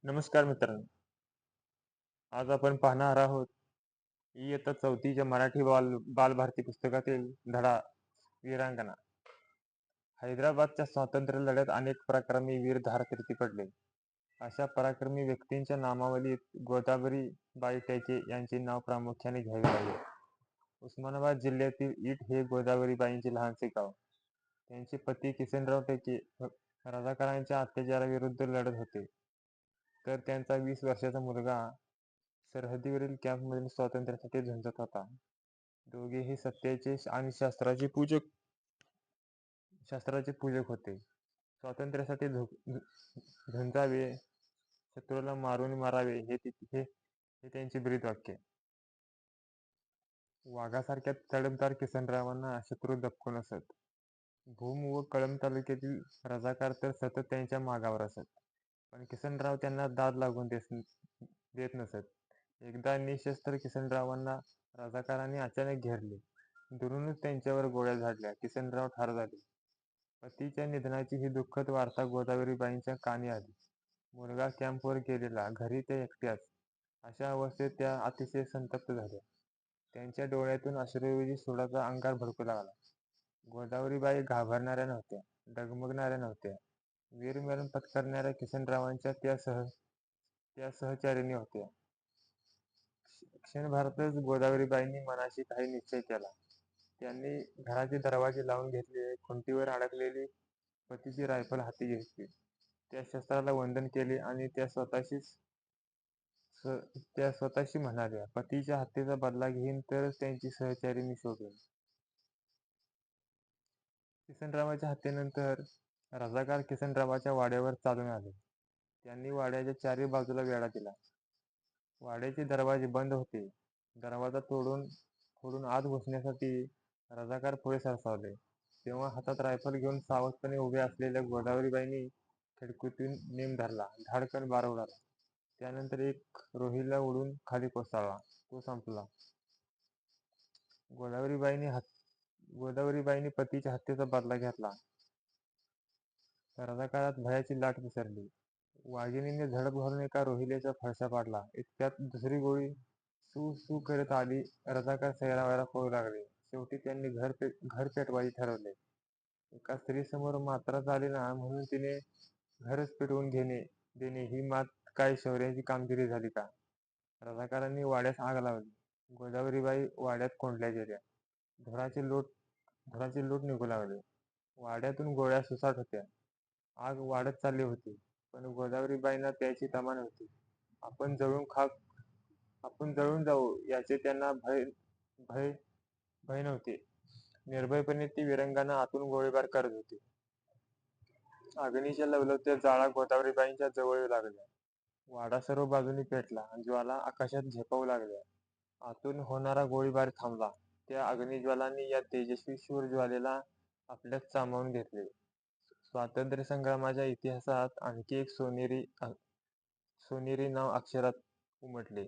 नमस्कार मित्रांनो. आज आपण पाहणार आहोत इयत्ता चौथीच्या मराठी बालभारती पुस्तकातील धडा वीरांगना. हैदराबादच्या स्वातंत्र्य लढ्यात अनेक पराक्रमी वीर धारतीर्थी पडले. अशा पराक्रमी व्यक्तींच्या नामावलीत गोदावरीबाई टेके यांचे नाव प्रामुख्याने घ्यावे लागेल. उस्मानाबाद जिल्ह्यातील ईट हे गोदावरीबाईंचे लहानसे गाव. त्यांचे पती किसनराव टेके रजाकारांच्या अत्याचाराविरुद्ध लढत होते, तर त्यांचा 20 वर्षाचा मुलगा सरहद्दीवरील कॅम्पमधील स्वातंत्र्यासाठी झुंजत होता. दोघेही सत्याचे आणि शास्त्राचे पूजक होते. स्वातंत्र्यासाठी झुंजावे, शत्रूला मारून मारावे हे त्यांचे ब्रीदवाक्य. वाघासारख्या तडफदार किसनरावांना शत्रू दबकून असत. भूम व कळंब तालुक्यातील रजाकार तर सतत त्यांच्या मागावर असत, पण किसनराव त्यांना दाद लागून देत नसत. एकदा निशस्त्र किसनरावांना रजाकारांनी अचानक घेरले. दुरूनच त्यांच्यावर गोळ्या झाडल्या. किसनराव ठार झाले. पतीच्या निधनाची ही दुःखद वार्ता गोदावरीबाईंच्या कानी आली. मुलगा कॅम्पवर गेलेला, घरी त्या एकट्याच. अशा अवस्थेत त्या अतिशय संतप्त झाल्या. त्यांच्या डोळ्यातून अश्रूऐवजी सुडाचा अंगार भडकू लागला. गोदावरीबाई घाबरणाऱ्या नव्हत्या, डगमगणाऱ्या नव्हत्या. वीरमरण पत्करणाऱ्या किसनरावांच्या त्या सहचारिणी होत्या. क्षणभरातच गोदावरीबाईंनी मनाशी काही निश्चय केला. त्यांनी घराचे दरवाजे लावून घेतले. खुंटीवर अडकलेली पतीची रायफल हाती घेतली. त्या शस्त्राला वंदन केले आणि त्या स्वतःशी म्हणाल्या, पतीच्या हत्येचा बदला घेईन तरच त्यांची सहचारिणी शोभेन. किसनरावाच्या हत्येनंतर रजाकार किसनरावाच्या वाड्यावर चालून आले. त्यांनी वाड्याच्या चारी बाजूला वेढा दिला. वाड्याचे दरवाजे बंद होते. दरवाजा फोडून आत घुसण्यासाठी रजाकार पुढे सरसावले. तेव्हा हातात रायफल घेऊन सावधपणे उभ्या असलेल्या गोदावरीबाईंनी खिडकीतून नेम धरला. धाडकन बार उडाला. त्यानंतर एक रोहिला उडून खाली कोसळला. तो संपला. गोदावरीबाईंनी पतीच्या हत्येचा बदला घेतला. रजाकारात भयाची लाट पसरली. वाघिणीने झडप घालून एका रोहिल्याचा फडशा पाडला. इतक्यात दुसरी गोळी सू सू करत आली. रजाकार सैरावैरा पळू लागले. शेवटी त्यांनी घर पेटवायचे ठरवले. एका स्त्रीसमोर मात्र चालेना म्हणून तिने घरच पेटवून देणे ही मात काय शौर्याची कामगिरी झाली का? रजाकारांनी वाड्यास आग लावली. गोदावरीबाई वाड्यात कोंडल्या गेल्या. धुराचे लोट निघू लागले. वाड्यातून गोळ्या सुसाट होत्या. आग वाढत चालली होती, पण गोदावरीबाईंना त्याची तमा नव्हती. आपण जळून जाऊ याचे त्यांना भय नव्हते. निर्भयपणे ती वीरांगना आतून गोळीबार करत होती. अग्नीच्या लवलत्या ज्वाळा गोदावरीबाईंच्या जवळ येऊ लागल्या. वाडा सर्व बाजूनी पेटला. ज्वाला आकाशात झेपावू लागल्या. आतून होणारा गोळीबार थांबला. त्या अग्निज्वालांनी या तेजस्वी शूर ज्वालेला आपल्यात सामावून घेतले. स्वातंत्र्य संग्रामाच्या इतिहासात आणखी एक सोनेरी नाव अक्षरात उमटले.